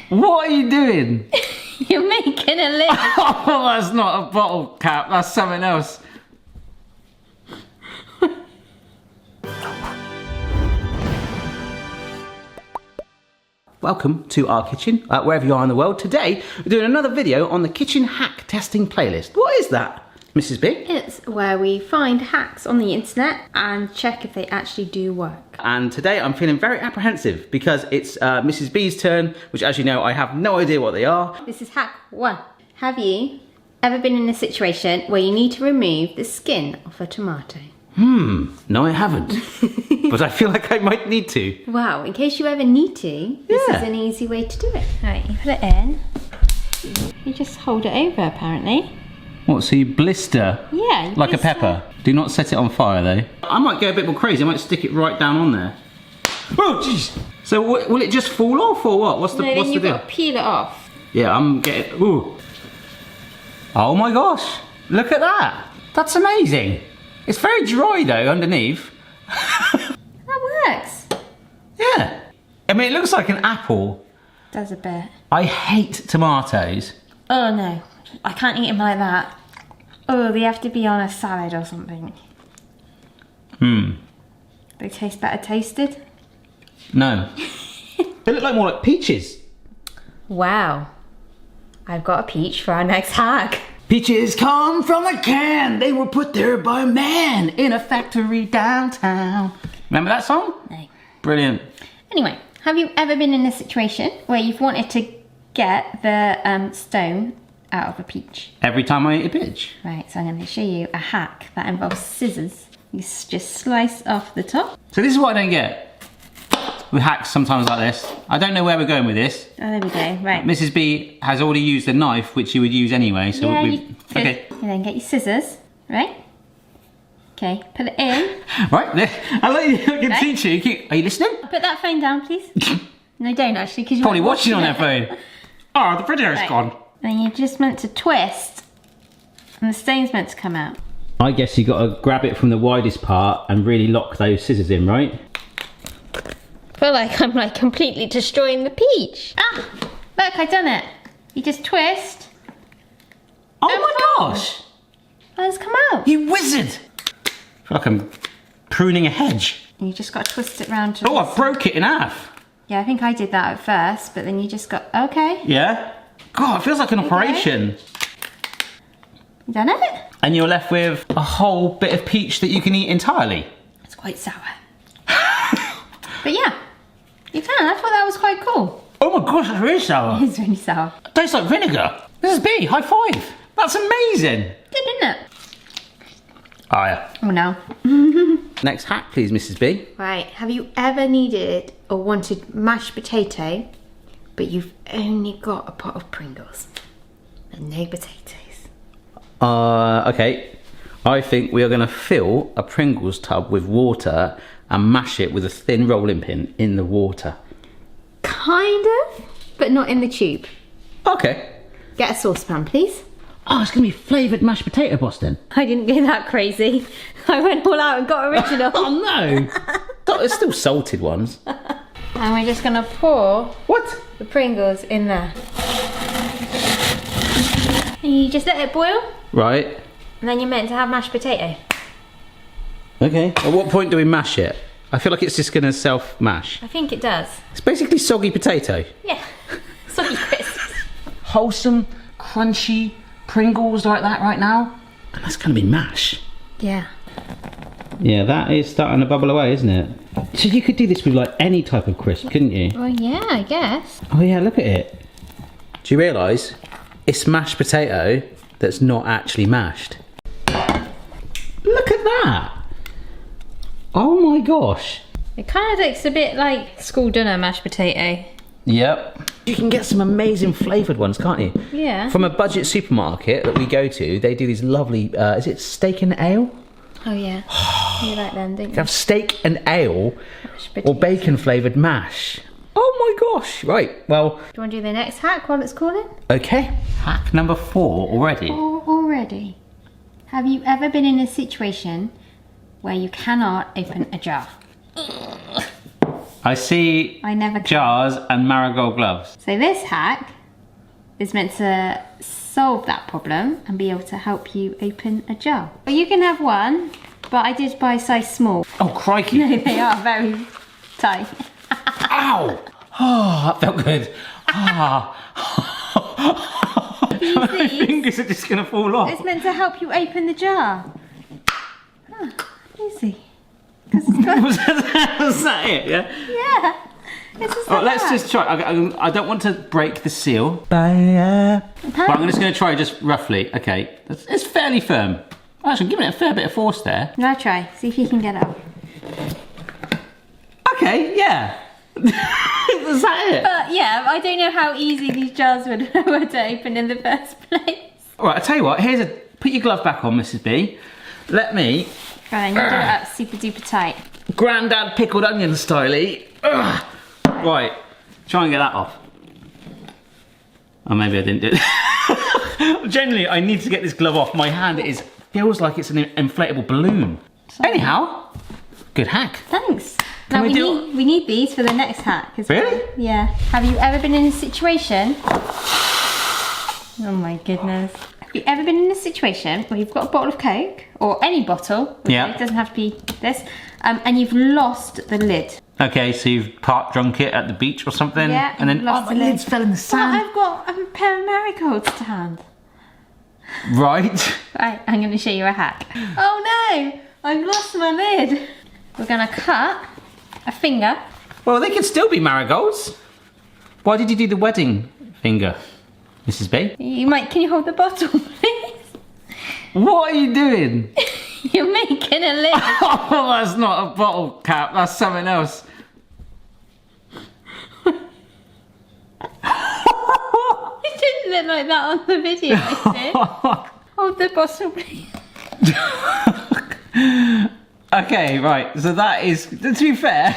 What are you doing? You're making a lid. Oh, that's not a bottle cap, that's something else. Welcome to our kitchen, wherever you are in the world. Today, we're doing another video on the kitchen hack testing playlist. What is that, Mrs. B? It's where we find hacks on the internet and check if they actually do work. And today I'm feeling very apprehensive because it's Mrs. B's turn, which, as you know, I have no idea what they are. This is hack 1. Have you ever been in a situation where you need to remove the skin off a tomato? No I haven't. But I feel like I might need to. Wow, in case you ever need to, this is an easy way to do it. Right, you put it in. You just hold it over, apparently. What, so you blister? Yeah. Like a pepper? Do not set it on fire, though. I might go a bit more crazy. I might stick it right down on there. Oh, jeez. So will it just fall off, or what? What's the then you've deal? got to peel it off. Yeah, I'm getting... Ooh. Oh my gosh. Look at that. That's amazing. It's very dry, though, underneath. That works. Yeah. I mean, it looks like an apple. Does a bit. I hate tomatoes. Oh no, I can't eat them like that. Oh, they have to be on a salad or something. They taste better toasted? No. They look like more like peaches. Wow. I've got a peach for our next hack. Peaches come from a can. They were put there by a man in a factory downtown. Remember that song? No. Brilliant. Anyway, have you ever been in a situation where you've wanted to get the stone out of a peach? Every time I eat a peach. Right, so I'm going to show you a hack that involves scissors. You just slice off the top. So this is what I don't get with hacks sometimes like this. I don't know where we're going with this. Oh, there we go, right. Mrs. B has already used a knife, which you would use anyway. So Yeah, we you could. okay. And then get your scissors, right? Okay, put it in. Right there. I can Right. teach you. Are you listening? Put that phone down, please. No, don't actually, because you're Probably watching on their phone. Oh, the video's Right. gone. Then you're just meant to twist, and the stone's meant to come out. I guess you got to grab it from the widest part and really lock those scissors in, right? I feel like I'm like completely destroying the peach. Ah, look, I've done it. You just twist. Oh my gosh! And it's come out. You wizard! I feel like I'm pruning a hedge. You just got to twist it round to Oh, I broke it in half. Yeah, I think I did that at first, but then you just got, okay. Yeah? God, it feels like an operation. You done it? And you're left with a whole bit of peach that you can eat entirely. It's quite sour. But yeah, you can. I thought that was quite cool. Oh my gosh, that's really sour. It's really sour. It tastes like vinegar. This is B, high five. That's amazing. Good, didn't it? Oh yeah. Oh no. Next hack, please, Mrs. B. Right, have you ever needed or wanted mashed potato, but you've only got a pot of Pringles and no potatoes? Okay. I think we are going to fill a Pringles tub with water and mash it with a thin rolling pin in the water. Kind of, but not in the tube. Okay. Get a saucepan, please. Oh, it's going to be flavoured mashed potato, Boston. I didn't go that crazy. I went all out and got original. Oh no! There's still salted ones. And we're just gonna pour What? the Pringles in there. And you just let it boil, Right. and then you're meant to have mashed potato. Okay. At what point do we mash it? I feel like it's just going to self-mash. I think it does. It's basically soggy potato. Yeah. Soggy crisps. Wholesome, crunchy Pringles like that right now. And that's going to be mash. Yeah. Yeah, that is starting to bubble away, isn't it? So you could do this with like any type of crisp, couldn't you? Well, yeah, I guess. Oh yeah, look at it. Do you realise it's mashed potato that's not actually mashed? Look at that! Oh my gosh. It kind of looks a bit like school dinner mashed potato. Yep. You can get some amazing flavoured ones, can't you? Yeah. From a budget supermarket that we go to, they do these lovely, is it steak and ale? Oh yeah. You like them, don't They you? have steak and ale Mashed or potatoes. bacon flavoured mash. Oh my gosh. Right, well, Do you want to do the next hack while it's cooling? okay. Hack number 4 already. Already. Have you ever been in a situation where you cannot open a jar? I see I never. jars and marigold gloves. So this hack is meant to solve that problem and be able to help you open a jar. Well, you can have one, but I did buy size small. Oh, crikey. No, they are very tight. Ow! Oh, that felt good. Ah. My fingers are just going to fall off. It's meant to help you open the jar. Ah, easy. 'Cause it's got... Was that it, yeah? Yeah. It's just like Let's that. just try. I don't want to break the seal. But I'm just going to try just roughly. Okay, it's fairly firm. Actually, I'm giving it a fair bit of force there. Now try. See if you can get it up. Okay, yeah. Is that it? But yeah, I don't know how easy these jars were to open in the first place. All right, I'll tell you what. Put your glove back on, Mrs. B. Let me. Right, you do it up super duper tight. Grandad pickled onion styly. Right, try and get that off. Oh, maybe I didn't do it. Generally, I need to get this glove off. My hand feels like it's an inflatable balloon. Sorry. Anyhow, good hack. Thanks. Can Now we we need these for the next hack. Really? Yeah. Have you ever been in a situation? Oh my goodness. Have you ever been in a situation where you've got a bottle of Coke, or any bottle, okay, Yeah. it doesn't have to be this, and you've lost the lid? Okay, so you've drunk it at the beach or something? Yeah, And then, you've lost my the lid. lids fell in the Well, sand. I've got a pair of marigolds to hand. Right. Right, I'm going to show you a hack. Oh no, I've lost my lid. We're going to cut a finger. Well, they can still be marigolds. Why did you do the wedding finger, Mrs. B? Can you hold the bottle, please? What are you doing? You're making a lid. Oh, that's not a bottle cap. That's something else. It didn't look like that on the video, I did. Hold the bottle, please. Okay, right. So that is, to be fair.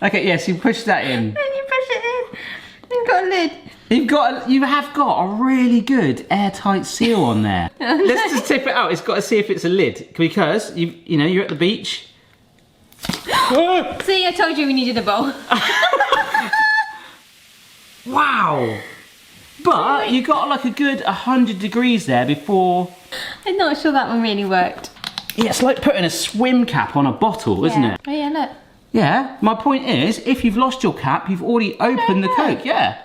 Okay, yes, you push that in. Then you push it in. You've got a lid. You have got a really good airtight seal on there. Let's just tip it out. It's got to see if it's a lid, because you're at the beach. See, I told you we needed a bowl. Wow. But you got like a good 100 degrees there before. I'm not sure that one really worked. Yeah, it's like putting a swim cap on a bottle, isn't it? Oh yeah, look. Yeah, my point is, if you've lost your cap, you've already opened the yeah. Coke, yeah.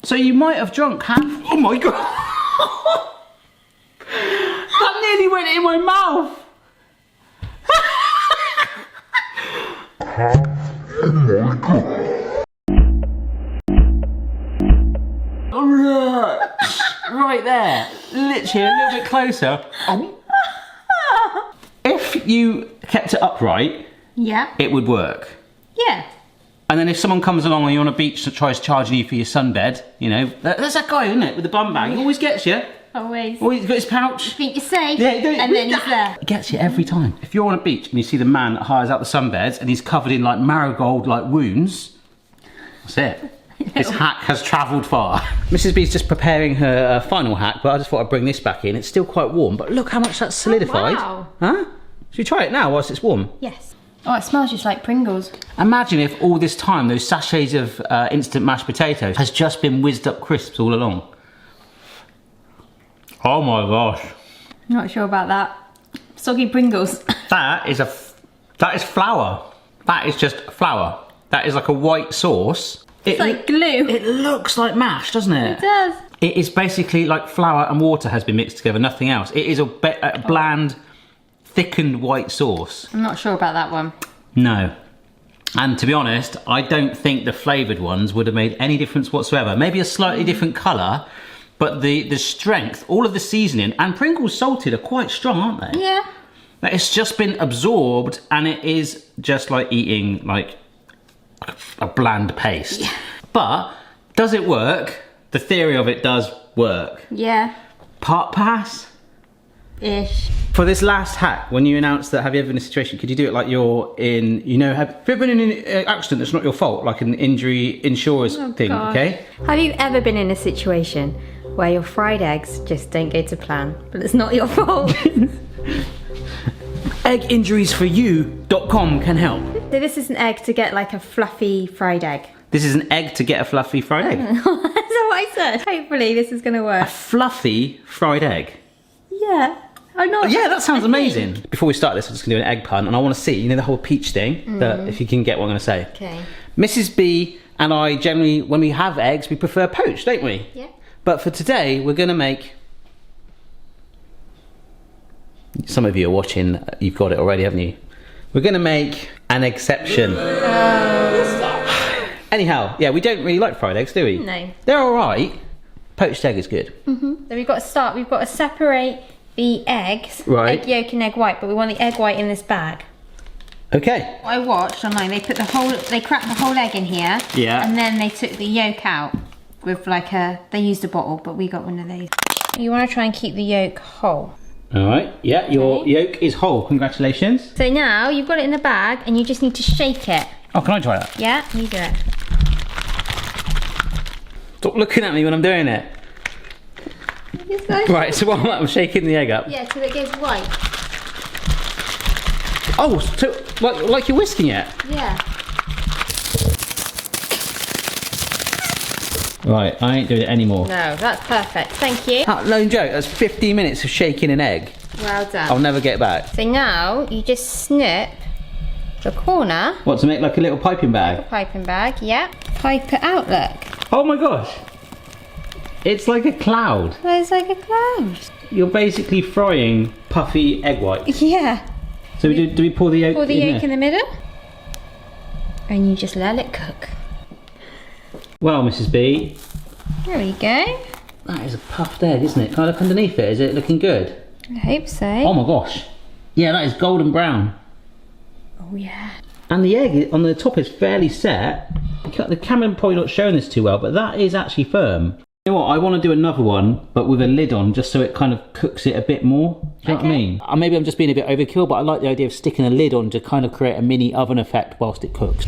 So you might have drunk half. Oh my god! That nearly went in my mouth! Right there, literally a little bit closer. Oh. If you kept it upright, Yeah. it would work. Yeah. And then if someone comes along and you're on a beach that tries charging you for your sunbed, there's that guy, isn't it, with the bum bag. He always gets you. Always. Always got his pouch. Think you're safe. Yeah, and then he's there. He gets you every time. If you're on a beach and you see the man that hires out the sunbeds and he's covered in like marigold like wounds, that's it. This hack has travelled far. Mrs. B's just preparing her final hack, but I just thought I'd bring this back in. It's still quite warm, but look how much that's solidified. wow. Huh? Should we try it now whilst it's warm? Yes. Oh, it smells just like Pringles. Imagine if all this time those sachets of instant mashed potatoes has just been whizzed up crisps all along. Oh my gosh. Not sure about that. Soggy Pringles. That is flour. That is just flour. That is like a white sauce. It's like glue. It looks like mash, doesn't it? It does. It is basically like flour and water has been mixed together, nothing else. It is a bland, thickened white sauce. I'm not sure about that one. No. And to be honest, I don't think the flavoured ones would have made any difference whatsoever. Maybe a slightly different colour, but the strength, all of the seasoning, and Pringles salted are quite strong, aren't they? Yeah. It's just been absorbed, and it is just like eating like a bland paste. Yeah. But does it work? The theory of it does work. Yeah. Part pass? Ish. For this last hack, when you announced that have you ever been in a situation, could you do it like you're in, have you ever been in an accident that's not your fault, like an injury insurance thing, gosh. okay? Have you ever been in a situation where your fried eggs just don't go to plan, but it's not your fault? Egginjuriesforyou.com can help. So this is an egg to get like a fluffy fried egg. This is an egg to get a fluffy fried egg. That's what I said. Hopefully this is going to A work. fluffy fried egg. Yeah. I'm not. Yeah, that sounds amazing. Before we start this, I'm just going to do an egg pun, and I want to see, you know, the whole peach thing, that if you can get what I'm going to say. Okay. Mrs. B and I generally, when we have eggs, we prefer poached, don't we? Yeah. But for today, we're going to make... Some of you are watching, you've got it already, haven't you? We're going to make an exception. Anyhow, yeah, we don't really like fried eggs, do we? No. They're all right. Poached egg is good. So we've got to start. We've got to separate the eggs, Right. egg yolk and egg white, but we want the egg white in this bag. Okay. I watched online. They put they cracked the whole egg in here. Yeah. And then they took the yolk out with like they used a bottle, but we got one of these. You want to try and keep the yolk whole. All right. Yeah, your yolk is whole. Congratulations. So now you've got it in the bag, and you just need to shake it. Oh, can I try that? Yeah, you do it. Stop looking at me when I'm doing it. Right, so while I'm shaking the egg up. Yeah, till it gets white. Oh, so like you're whisking it? Yeah. Right, I ain't doing it anymore. No, that's perfect. Thank you. No joke, that's 15 minutes of shaking an egg. Well done. I'll never get back. So now you just snip the corner. What, to make like a little piping bag? Piping bag, yeah. Pipe it out, look. Oh my gosh. It's like a cloud. It's like a cloud. You're basically frying puffy egg white. Yeah. So do we pour the yolk Pour the yolk in there? the middle. And you just let it cook. Well, Mrs. B, There we go. that is a puffed egg, isn't it? Can I look underneath it? Is it looking good? I hope so. Oh my gosh. Yeah, that is golden brown. Oh yeah. And the egg on the top is fairly set. The camera probably not showing this too well, but that is actually firm. You know what, I want to do another one, but with a lid on, just so it kind of cooks it a bit more. Do you know what I mean? Maybe I'm just being a bit overkill, but I like the idea of sticking a lid on to kind of create a mini oven effect whilst it cooks.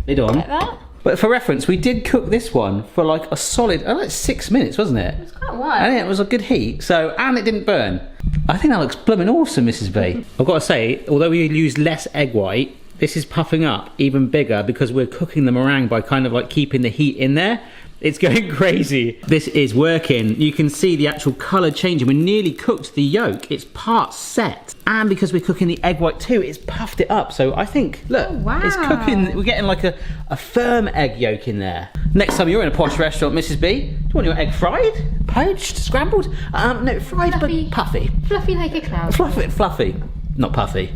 Lid on. Like that? But for reference, we did cook this one for like a solid, like 6 minutes, wasn't it? It's quite a while. And it was a good heat, and it didn't burn. I think that looks blooming awesome, Mrs. B. I've got to say, although we use less egg white, this is puffing up even bigger because we're cooking the meringue by kind of like keeping the heat in there. It's going crazy. This is working. You can see the actual colour changing. We nearly cooked the yolk. It's part set. And because we're cooking the egg white too, it's puffed it up. So I think, look, wow. It's cooking. We're getting like a firm egg yolk in there. Next time you're in a posh restaurant, Mrs. B, do you want your egg fried, poached, scrambled? No, fried Fluffy. but puffy. Fluffy like a cloud. Fluffy, not puffy.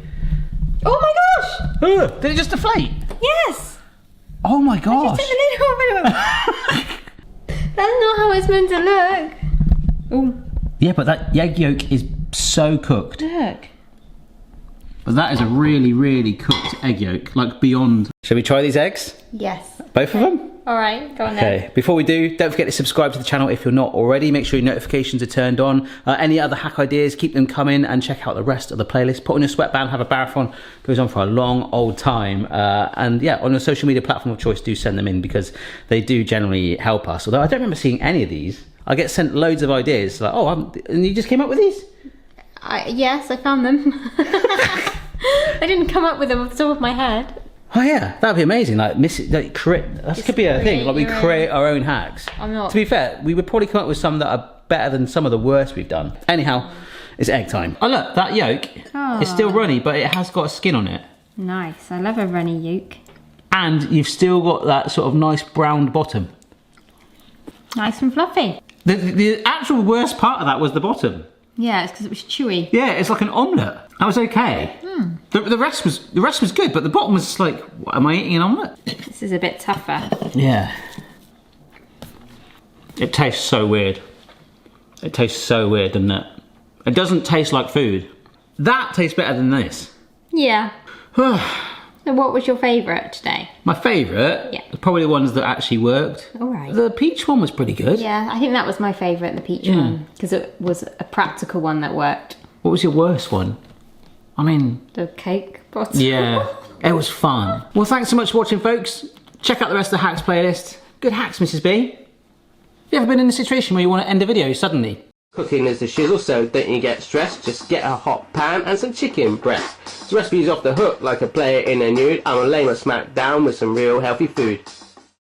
Oh my gosh! Did it just deflate? Yes! Oh my gosh. Just took the lid off. That's not how it's meant to look. Oh, Yeah, but that egg yolk is so cooked. look. But that is a really, really cooked egg yolk, like beyond. Shall we try these eggs? Yes. Both of them? Alright, go on then. Okay, before we do, don't forget to subscribe to the channel if you're not already. Make sure your notifications are turned on. Any other hack ideas, keep them coming, and check out the rest of the playlist. Put on your sweatband, have a marathon. Goes on for a long old time. And yeah, on your social media platform of choice, do send them in because they do generally help us. Although I don't remember seeing any of these. I get sent loads of ideas. Like, and you just came up with these? Yes, I found them. I didn't come up with them off the top of my head. Oh yeah, that'd be amazing. That could be a thing. Like we create our own hacks. I'm not. To be fair, we would probably come up with some that are better than some of the worst we've done. Anyhow, it's egg time. Oh look, that yolk is still runny, but it has got a skin on it. Nice. I love a runny yolk. And you've still got that sort of nice browned bottom. Nice and fluffy. The actual worst part of that was the bottom. Yeah, it's because it was chewy. Yeah, it's like an omelette. That was okay. The rest was good, but the bottom was just like, what, am I eating an omelette? This is a bit tougher. Yeah. It tastes so weird. It tastes so weird, doesn't it? It doesn't taste like food. That tastes better than this. Yeah. So what was your favourite today? My favourite? Yeah. Probably the ones that actually worked. Alright. The peach one was pretty good. Yeah, I think that was my favourite, the peach one. Because it was a practical one that worked. What was your worst one? I mean... The cake bottle. Yeah. It was fun. Well, thanks so much for watching, folks. Check out the rest of the hacks playlist. Good hacks, Mrs. B. Have you ever been in a situation where you want to end a video suddenly? Cooking is the shizzle, so don't you get stressed. Just get a hot pan and some chicken breast. This recipe's off the hook like a player in a nude. I'm gonna lay my smack down with some real healthy food.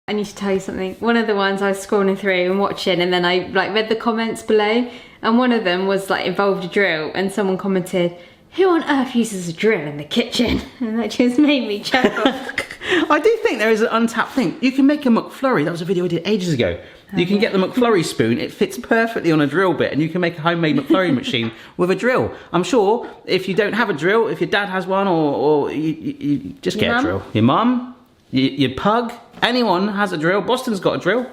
I need to tell you something. One of the ones I was scrolling through and watching, and then I read the comments below, and one of them was involved a drill, and someone commented, "Who on earth uses a drill in the kitchen?" And that just made me chuckle. I do think there is an untapped thing. You can make a McFlurry. That was a video I did ages ago. You can get the McFlurry spoon. It fits perfectly on a drill bit, and you can make a homemade McFlurry machine with a drill. I'm sure if you don't have a drill, if your dad has one, or you just get a drill. Your mum, your pug, anyone has a drill. Boston's got a drill.